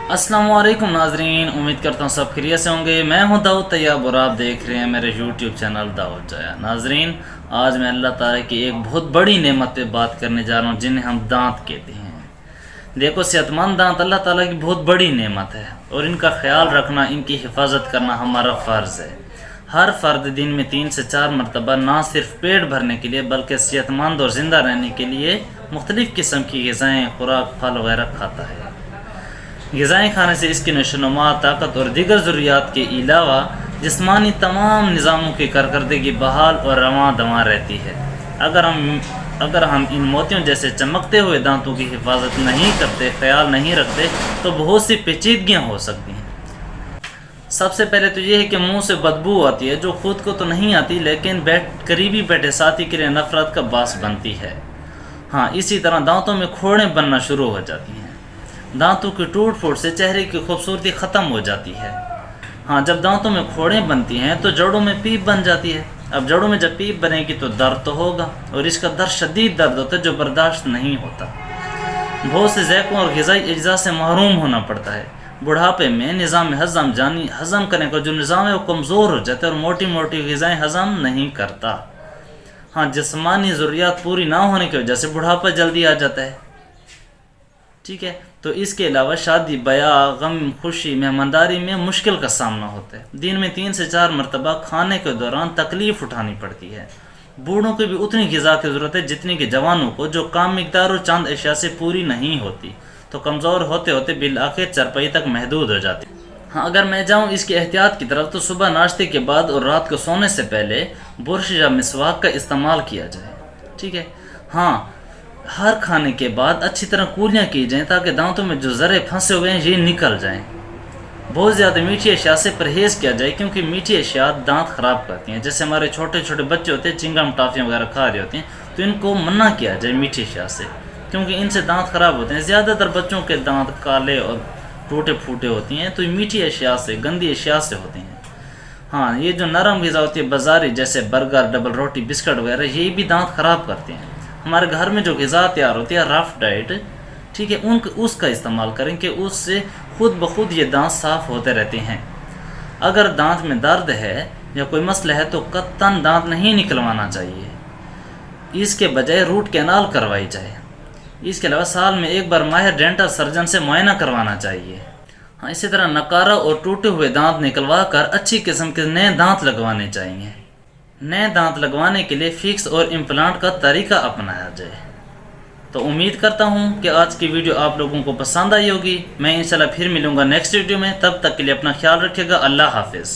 السلام علیکم ناظرین، امید کرتا ہوں سب خیریت سے ہوں گے۔ میں ہوں داؤد طیب اور آپ دیکھ رہے ہیں میرے یوٹیوب چینل داؤد جایا۔ ناظرین، آج میں اللہ تعالیٰ کی ایک بہت بڑی نعمت پہ بات کرنے جا رہا ہوں جنہیں ہم دانت کہتے ہیں۔ دیکھو، صحت مند دانت اللہ تعالیٰ کی بہت بڑی نعمت ہے اور ان کا خیال رکھنا، ان کی حفاظت کرنا ہمارا فرض ہے۔ ہر فرد دن میں 3 سے 4 مرتبہ نہ صرف پیٹ بھرنے کے لیے بلکہ صحت مند اور زندہ رہنے کے لیے مختلف قسم کی غذائیں، خوراک، پھل وغیرہ کھاتا ہے۔ غذائیں کھانے سے اس کی نشو و نما، طاقت اور دیگر ضروریات کے علاوہ جسمانی تمام نظاموں کی کارکردگی بحال اور رواں دواں رہتی ہے۔ اگر ہم ان موتیوں جیسے چمکتے ہوئے دانتوں کی حفاظت نہیں کرتے، خیال نہیں رکھتے، تو بہت سی پیچیدگیاں ہو سکتی ہیں۔ سب سے پہلے تو یہ ہے کہ منہ سے بدبو آتی ہے، جو خود کو تو نہیں آتی لیکن قریبی بیٹھے ساتھی کے لیے نفرت کا باعث بنتی ہے۔ اسی طرح دانتوں میں کھوڑیں بننا شروع ہو جاتی ہیں۔ دانتوں کی ٹوٹ پھوٹ سے چہرے کی خوبصورتی ختم ہو جاتی ہے۔ جب دانتوں میں کھوڑیں بنتی ہیں تو جڑوں میں پیپ بن جاتی ہے۔ اب جڑوں میں جب پیپ بنے گی تو درد تو ہوگا، اور اس کا درد شدید درد ہوتا ہے جو برداشت نہیں ہوتا۔ بہت سے ذائقوں اور غذائی اجزاء سے محروم ہونا پڑتا ہے۔ بڑھاپے میں نظام ہضم ہضم کرنے کا جو نظام ہے وہ کمزور ہو جاتا ہے اور موٹی موٹی غذائیں ہضم نہیں کرتا۔ جسمانی ضروریات پوری نہ ہونے کی وجہ سے بڑھاپا جلدی آ جاتا ہے۔ ٹھیک ہے، تو اس کے علاوہ شادی، بیاہ، غم، خوشی، مہمانداری میں مشکل کا سامنا ہوتا ہے۔ دن میں 3 سے 4 مرتبہ کھانے کے دوران تکلیف اٹھانی پڑتی ہے۔ بوڑھوں کو بھی اتنی غذا کی ضرورت ہے جتنی کہ جوانوں کو، جو کام مقدار اور چند اشیاء سے پوری نہیں ہوتی، تو کمزور ہوتے ہوتے بالآخر چرپائی تک محدود ہو جاتی۔ اگر میں جاؤں اس کی احتیاط کی طرف، تو صبح ناشتے کے بعد اور رات کو سونے سے پہلے برش یا مسواک کا استعمال کیا جائے۔ ٹھیک ہے، ہر کھانے کے بعد اچھی طرح کوریاں کی جائیں تاکہ دانتوں میں جو ذرے پھنسے ہوئے ہیں یہ نکل جائیں۔ بہت زیادہ میٹھی اشیاء سے پرہیز کیا جائے کیونکہ میٹھی اشیاء دانت خراب کرتی ہیں۔ جیسے ہمارے چھوٹے چھوٹے بچے ہوتے ہیں، چنگم ٹافیاں وغیرہ کھا رہے ہوتے ہیں، تو ان کو منع کیا جائے میٹھی اشیاء سے، کیونکہ ان سے دانت خراب ہوتے ہیں۔ زیادہ تر بچوں کے دانت کالے اور ٹوٹے پھوٹے ہوتی ہیں، تو یہ میٹھی اشیاء سے، گندی اشیاء سے ہوتے ہیں۔ یہ جو نرم غذا ہوتی ہے بازاری، جیسے برگر، ڈبل روٹی، بسکٹ وغیرہ، یہ بھی دانت خراب کرتے ہیں۔ ہمارے گھر میں جو غذا تیار ہوتی ہے، رف ڈائٹ، ٹھیک ہے، اس کا استعمال کریں کہ اس سے خود بخود یہ دانت صاف ہوتے رہتے ہیں۔ اگر دانت میں درد ہے یا کوئی مسئلہ ہے تو قطعاً دانت نہیں نکلوانا چاہیے، اس کے بجائے روٹ کینال کروائی جائے۔ اس کے علاوہ سال میں ایک بار ماہر ڈینٹل سرجن سے معائنہ کروانا چاہیے۔ اسی طرح نکارہ اور ٹوٹے ہوئے دانت نکلوا کر اچھی قسم کے نئے دانت لگوانے چاہیے۔ نئے دانت لگوانے کے لیے فکس اور امپلانٹ کا طریقہ اپنایا جائے۔ تو امید کرتا ہوں کہ آج کی ویڈیو آپ لوگوں کو پسند آئی ہوگی۔ میں انشاءاللہ پھر ملوں گا نیکسٹ ویڈیو میں، تب تک کے لیے اپنا خیال رکھیے گا۔ اللہ حافظ۔